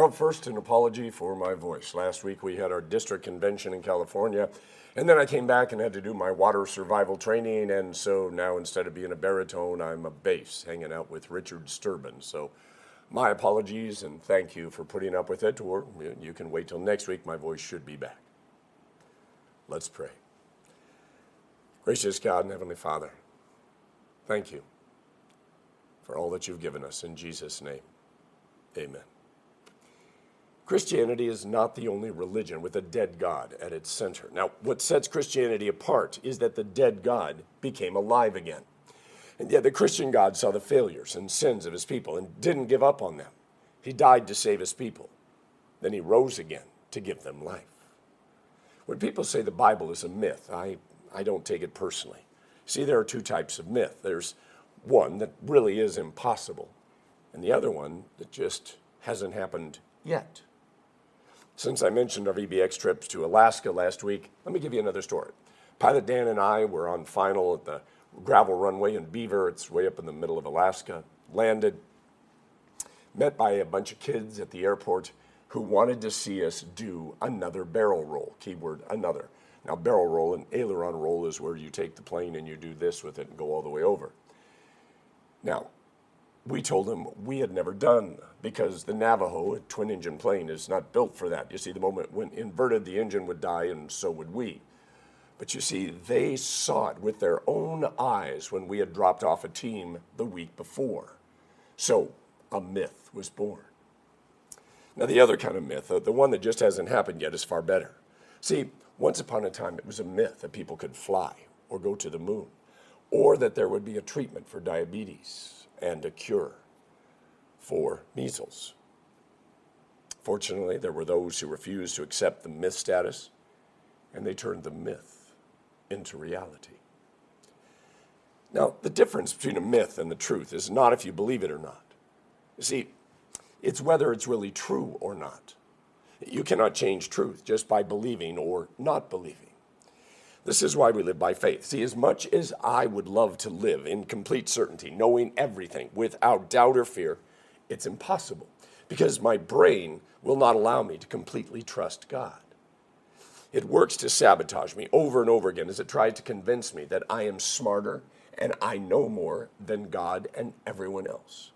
Well, first, an apology for my voice. Last week we had our district convention in California, and then I came back and had to do my water survival training, and so now instead of being a baritone, I'm a bass, hanging out with Richard Sturban. So my apologies, and thank you for putting up with it, or you can wait till next week. My voice should be back. Let's pray. Gracious God and Heavenly Father, thank you for all that you've given us. In Jesus' name, amen. Christianity is not the only religion with a dead God at its center. Now, what sets Christianity apart is that the dead God became alive again. And yet the Christian God saw the failures and sins of his people and didn't give up on them. He died to save his people. Then he rose again to give them life. When people say the Bible is a myth, I don't take it personally. See, there are two types of myth. There's one that really is impossible, and the other one that just hasn't happened yet. Since I mentioned our VBX trips to Alaska last week, let me give you another story. Pilot Dan and I were on final at the gravel runway in Beaver. It's way up in the middle of Alaska. Landed, met by a bunch of kids at the airport who wanted to see us do another barrel roll, keyword another. Now, barrel roll and aileron roll is where you take the plane and you do this with it and go all the way over. Now, we told them we had never done, because the Navajo, a twin-engine plane, is not built for that. You see, the moment when inverted, the engine would die, and so would we. But you see, they saw it with their own eyes when we had dropped off a team the week before. So a myth was born. Now, the other kind of myth, the one that just hasn't happened yet, is far better. See, once upon a time, it was a myth that people could fly or go to the moon, or that there would be a treatment for diabetes and a cure for measles. Fortunately, there were those who refused to accept the myth status, and they turned the myth into reality. Now, the difference between a myth and the truth is not if you believe it or not. You see, it's whether it's really true or not. You cannot change truth just by believing or not believing. This is why we live by faith. See, as much as I would love to live in complete certainty, knowing everything without doubt or fear, it's impossible, because my brain will not allow me to completely trust God. It works to sabotage me over and over again as it tries to convince me that I am smarter and I know more than God and everyone else.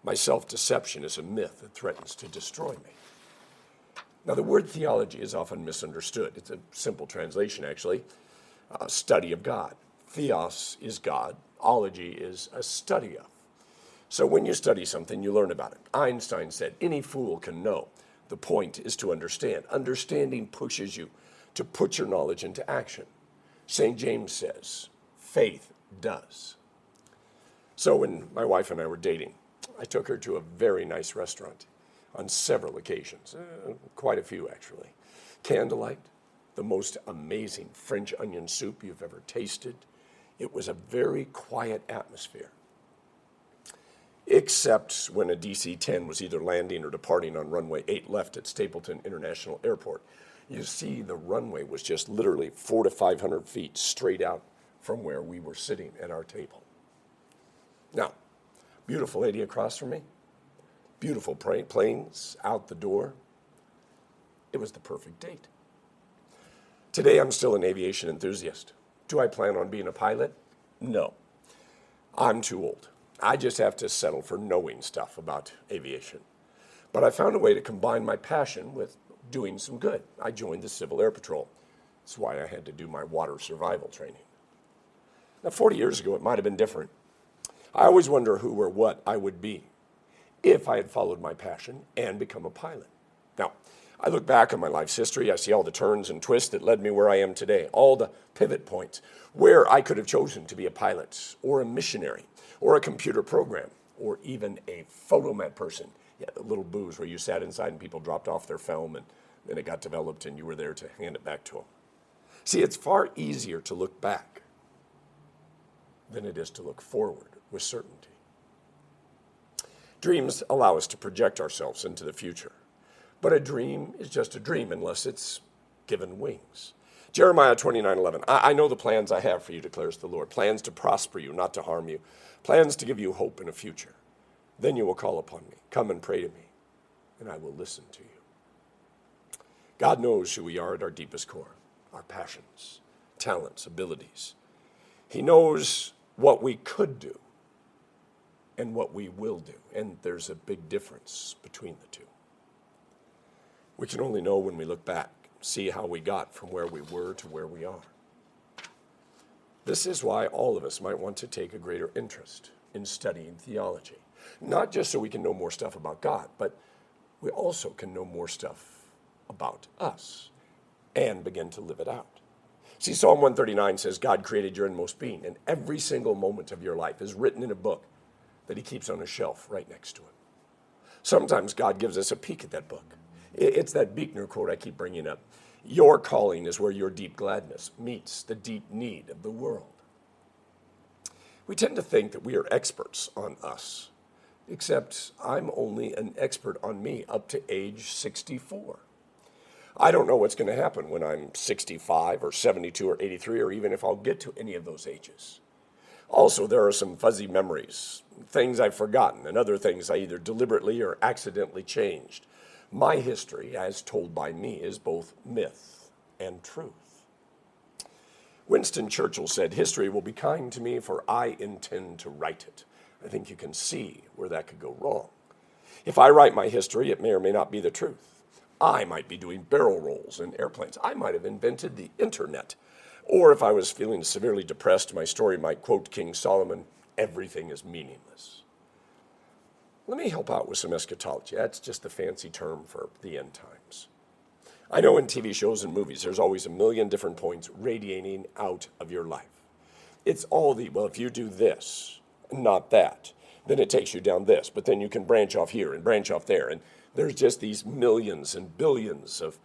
My self-deception is a myth that threatens to destroy me. Now, the word theology is often misunderstood. It's a simple translation, actually. Study of God. Theos is God. Ology is a study of. So when you study something, you learn about it. Einstein said, any fool can know. The point is to understand. Understanding pushes you to put your knowledge into action. St. James says, faith does. So when my wife and I were dating, I took her to a very nice restaurant on several occasions, quite a few actually. Candlelight, the most amazing French onion soup you've ever tasted. It was a very quiet atmosphere, except when a DC-10 was either landing or departing on runway 8 left at Stapleton International Airport. You see, the runway was just literally 400 to 500 feet straight out from where we were sitting at our table. Now, beautiful lady across from me, beautiful planes out the door. It was the perfect date. Today, I'm still an aviation enthusiast. Do I plan on being a pilot? No. I'm too old. I just have to settle for knowing stuff about aviation. But I found a way to combine my passion with doing some good. I joined the Civil Air Patrol. That's why I had to do my water survival training. Now, 40 years ago, it might have been different. I always wonder who or what I would be if I had followed my passion and become a pilot. Now, I look back on my life's history, I see all the turns and twists that led me where I am today, all the pivot points where I could have chosen to be a pilot or a missionary or a computer program or even a photomat person. Yeah, the little booths where you sat inside and people dropped off their film and then it got developed and you were there to hand it back to them. See, it's far easier to look back than it is to look forward with certainty. Dreams allow us to project ourselves into the future. But a dream is just a dream unless it's given wings. Jeremiah 29:11. I know the plans I have for you, declares the Lord. Plans to prosper you, not to harm you. Plans to give you hope in a future. Then you will call upon me. Come and pray to me. and I will listen to you. God knows who we are at our deepest core, our passions, talents, abilities. He knows what we could do and what we will do, and there's a big difference between the two. We can only know when we look back, see how we got from where we were to where we are. This is why all of us might want to take a greater interest in studying theology. Not just so we can know more stuff about God, but we also can know more stuff about us and begin to live it out. See, Psalm 139 says God created your inmost being, and every single moment of your life is written in a book that he keeps on a shelf right next to him. Sometimes God gives us a peek at that book. It's that Buechner quote I keep bringing up. Your calling is where your deep gladness meets the deep need of the world. We tend to think that we are experts on us, except I'm only an expert on me up to age 64. I don't know what's going to happen when I'm 65 or 72 or 83, or even if I'll get to any of those ages. Also, there are some fuzzy memories, things I've forgotten, and other things I either deliberately or accidentally changed. My history, as told by me, is both myth and truth. Winston Churchill said, "History will be kind to me, for I intend to write it." I think you can see where that could go wrong. If I write my history, it may or may not be the truth. I might be doing barrel rolls in airplanes. I might have invented the internet. Or if I was feeling severely depressed, my story might quote King Solomon, "Everything is meaningless." Let me help out with some eschatology. That's just the fancy term for the end times. I know in TV shows and movies, there's always a million different points radiating out of your life. It's all well, if you do this, not that, then it takes you down this, but then you can branch off here and branch off there. And there's just these millions and billions of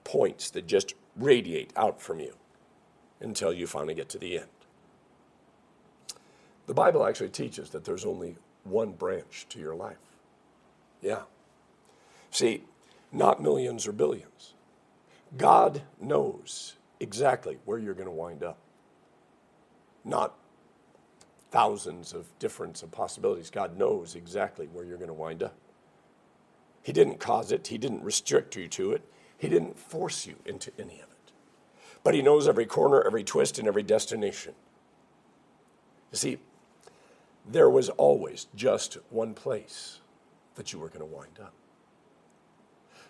points that just radiate out from you until you finally get to the end. The Bible actually teaches that there's only one branch to your life. Yeah. See, not millions or billions. God knows exactly where you're going to wind up. Not thousands of different possibilities. God knows exactly where you're going to wind up. He didn't cause it. He didn't restrict you to it. He didn't force you into any of it. But he knows every corner, every twist, and every destination. You see, there was always just one place that you were going to wind up.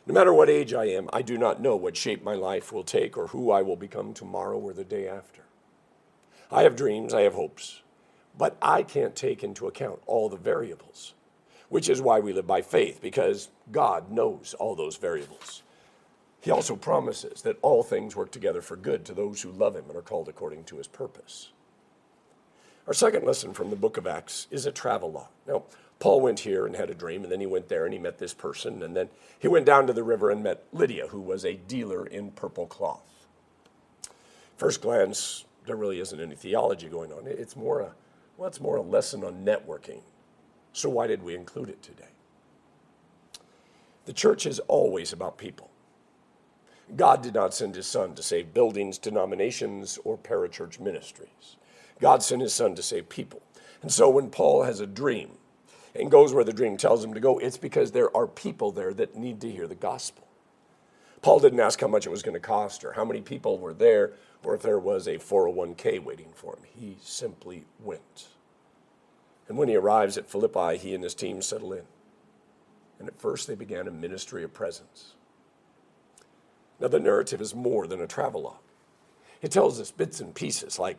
No matter what age I am, I do not know what shape my life will take or who I will become tomorrow or the day after. I have dreams, I have hopes, but I can't take into account all the variables, which is why we live by faith, because God knows all those variables. He also promises that all things work together for good to those who love him and are called according to his purpose. Our second lesson from the book of Acts is a travelogue. Now, Paul went here and had a dream, and then he went there and he met this person, and then he went down to the river and met Lydia, who was a dealer in purple cloth. First glance, there really isn't any theology going on. It's more a lesson on networking. So why did we include it today? The church is always about people. God did not send his son to save buildings, denominations, or parachurch ministries. God sent his son to save people. And so when Paul has a dream and goes where the dream tells him to go, it's because there are people there that need to hear the gospel. Paul didn't ask how much it was going to cost or how many people were there or if there was a 401k waiting for him. He simply went. And when he arrives at Philippi, he and his team settle in. And at first they began a ministry of presence. Now the narrative is more than a travelogue. It tells us bits and pieces like,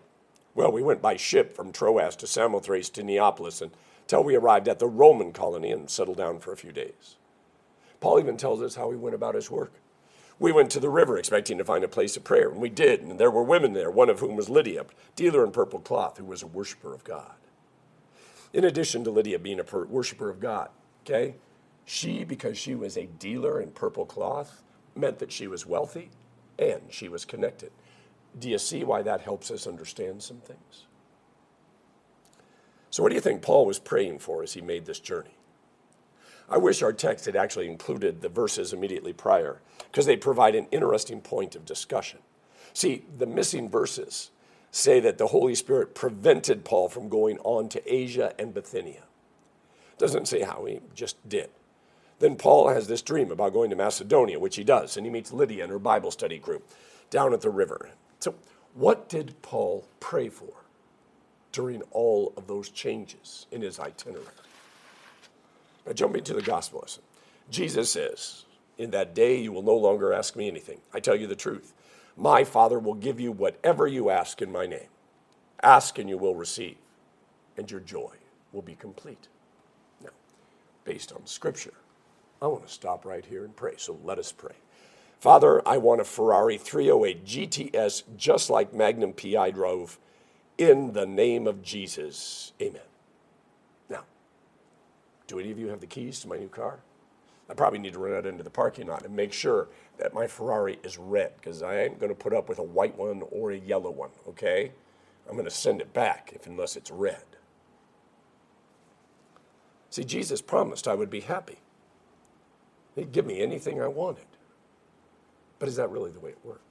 well, we went by ship from Troas to Samothrace to Neapolis until we arrived at the Roman colony and settled down for a few days. Paul even tells us how he went about his work. We went to the river expecting to find a place of prayer, and we did, and there were women there, one of whom was Lydia, a dealer in purple cloth, who was a worshiper of God. In addition to Lydia being a worshiper of God, okay, she, because she was a dealer in purple cloth, meant that she was wealthy and she was connected. Do you see why that helps us understand some things? So what do you think Paul was praying for as he made this journey? I wish our text had actually included the verses immediately prior, because they provide an interesting point of discussion. See, the missing verses say that the Holy Spirit prevented Paul from going on to Asia and Bithynia. It doesn't say how, he just did. Then Paul has this dream about going to Macedonia, which he does, and he meets Lydia and her Bible study group down at the river. So what did Paul pray for during all of those changes in his itinerary? Now, jumping to the gospel lesson. Jesus says, in that day you will no longer ask me anything. I tell you the truth. My Father will give you whatever you ask in my name. Ask and you will receive, and your joy will be complete. Now, based on Scripture, I want to stop right here and pray, so let us pray. Father, I want a Ferrari 308 GTS just like Magnum PI drove, in the name of Jesus. Amen. Now, do any of you have the keys to my new car? I probably need to run out into the parking lot and make sure that my Ferrari is red, because I ain't going to put up with a white one or a yellow one, okay? I'm going to send it back unless it's red. See, Jesus promised I would be happy. He'd give me anything I wanted. But is that really the way it works?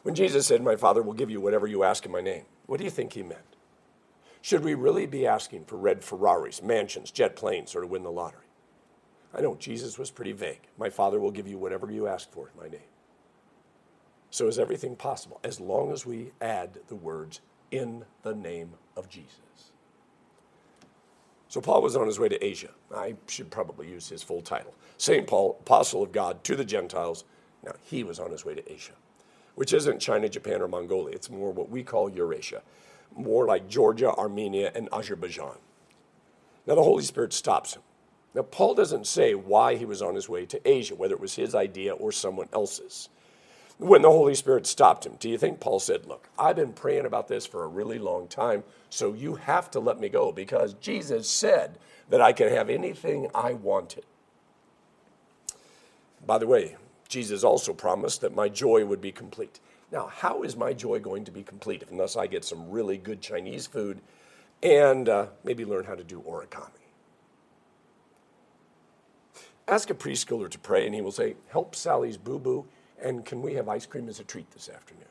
When Jesus said, my Father will give you whatever you ask in my name, what do you think he meant? Should we really be asking for red Ferraris, mansions, jet planes, or to win the lottery? I know Jesus was pretty vague. My Father will give you whatever you ask for in my name. So is everything possible as long as we add the words, in the name of Jesus? So Paul was on his way to Asia. I should probably use his full title. St. Paul, apostle of God to the Gentiles. Now, he was on his way to Asia, which isn't China, Japan, or Mongolia. It's more what we call Eurasia, more like Georgia, Armenia, and Azerbaijan. Now, the Holy Spirit stops him. Now, Paul doesn't say why he was on his way to Asia, whether it was his idea or someone else's. When the Holy Spirit stopped him, do you think Paul said, look, I've been praying about this for a really long time, so you have to let me go because Jesus said that I could have anything I wanted. By the way, Jesus also promised that my joy would be complete. Now, how is my joy going to be complete unless I get some really good Chinese food and maybe learn how to do origami? Ask a preschooler to pray and he will say, help Sally's boo-boo, and can we have ice cream as a treat this afternoon?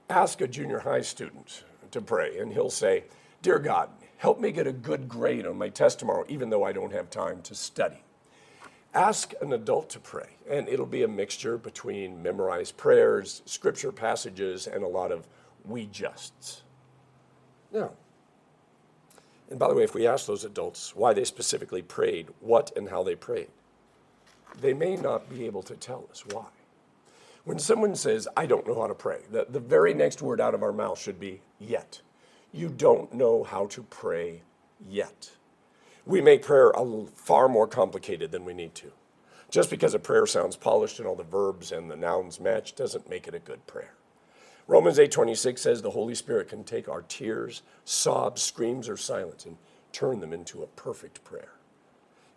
Ask a junior high student to pray and he'll say, dear God, help me get a good grade on my test tomorrow, even though I don't have time to study. Ask an adult to pray, and it'll be a mixture between memorized prayers, scripture passages, and a lot of we justs. Now, and by the way, if we ask those adults why they specifically prayed, what and how they prayed, they may not be able to tell us why. When someone says, I don't know how to pray, the very next word out of our mouth should be, yet. You don't know how to pray yet. We make prayer far more complicated than we need to. Just because a prayer sounds polished and all the verbs and the nouns match doesn't make it a good prayer. Romans 8:26 says the Holy Spirit can take our tears, sobs, screams, or silence and turn them into a perfect prayer.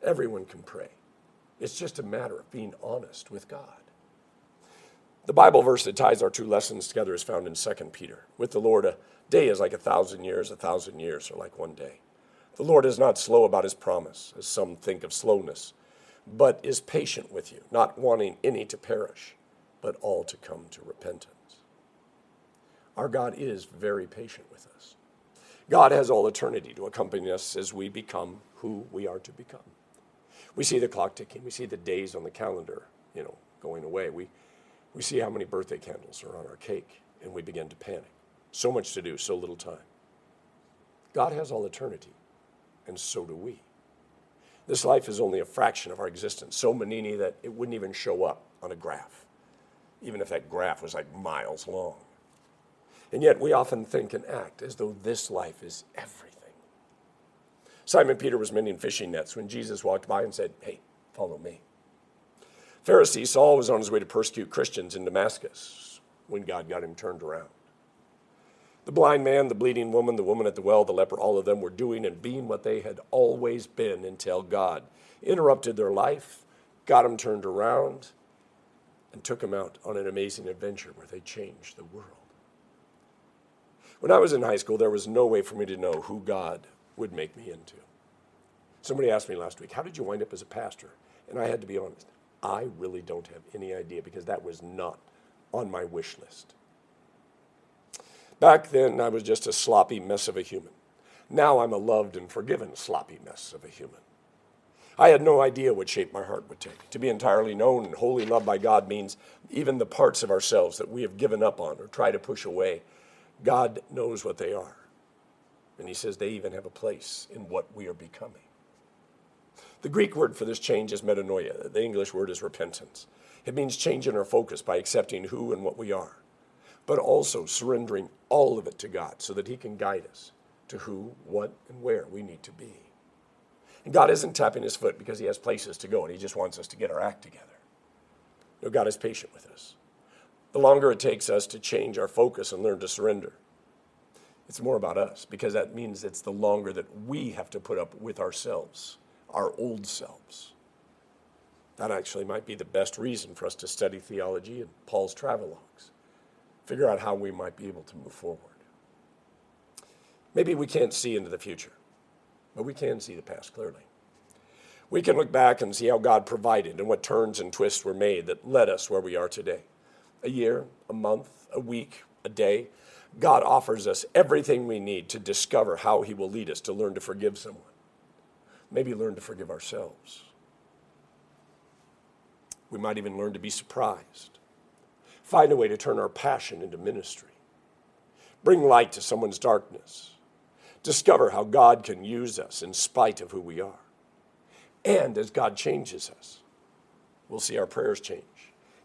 Everyone can pray. It's just a matter of being honest with God. The Bible verse that ties our two lessons together is found in 2 Peter. With the Lord, a day is like 1,000 years are like one day. The Lord is not slow about his promise, as some think of slowness, but is patient with you, not wanting any to perish, but all to come to repentance. Our God is very patient with us. God has all eternity to accompany us as we become who we are to become. We see the clock ticking. We see the days on the calendar, going away. We see how many birthday candles are on our cake, and we begin to panic. So much to do, so little time. God has all eternity, and so do we. This life is only a fraction of our existence, so manini that it wouldn't even show up on a graph, even if that graph was like miles long. And yet we often think and act as though this life is everything. Simon Peter was mending fishing nets when Jesus walked by and said, hey, follow me. Pharisee Saul was on his way to persecute Christians in Damascus when God got him turned around. The blind man, the bleeding woman, the woman at the well, the leper, all of them were doing and being what they had always been until God interrupted their life, got them turned around, and took them out on an amazing adventure where they changed the world. When I was in high school, there was no way for me to know who God would make me into. Somebody asked me last week, how did you wind up as a pastor? And I had to be honest. I really don't have any idea because that was not on my wish list. Back then, I was just a sloppy mess of a human. Now I'm a loved and forgiven sloppy mess of a human. I had no idea what shape my heart would take. To be entirely known and wholly loved by God means even the parts of ourselves that we have given up on or try to push away, God knows what they are. And he says they even have a place in what we are becoming. The Greek word for this change is metanoia. The English word is repentance. It means changing our focus by accepting who and what we are, but also surrendering all of it to God so that he can guide us to who, what, and where we need to be. And God isn't tapping his foot because he has places to go and he just wants us to get our act together. No, God is patient with us. The longer it takes us to change our focus and learn to surrender, it's more about us, because that means it's the longer that we have to put up with ourselves, our old selves. That actually might be the best reason for us to study theology and Paul's travelogues. Figure out how we might be able to move forward. Maybe we can't see into the future, but we can see the past clearly. We can look back and see how God provided and what turns and twists were made that led us where we are today. A year, a month, a week, a day. God offers us everything we need to discover how he will lead us to learn to forgive someone. Maybe learn to forgive ourselves. We might even learn to be surprised. Find a way to turn our passion into ministry. Bring light to someone's darkness. Discover how God can use us in spite of who we are. And as God changes us, we'll see our prayers change.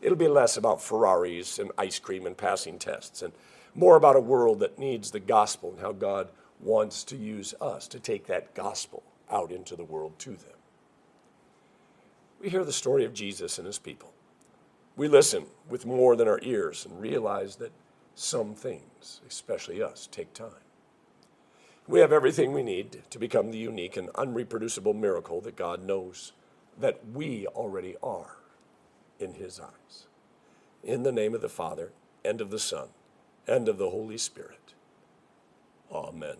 It'll be less about Ferraris and ice cream and passing tests, and more about a world that needs the gospel and how God wants to use us to take that gospel out into the world to them. We hear the story of Jesus and his people. We listen with more than our ears and realize that some things, especially us, take time. We have everything we need to become the unique and unreproducible miracle that God knows that we already are in his eyes. In the name of the Father, and of the Son, and of the Holy Spirit. Amen.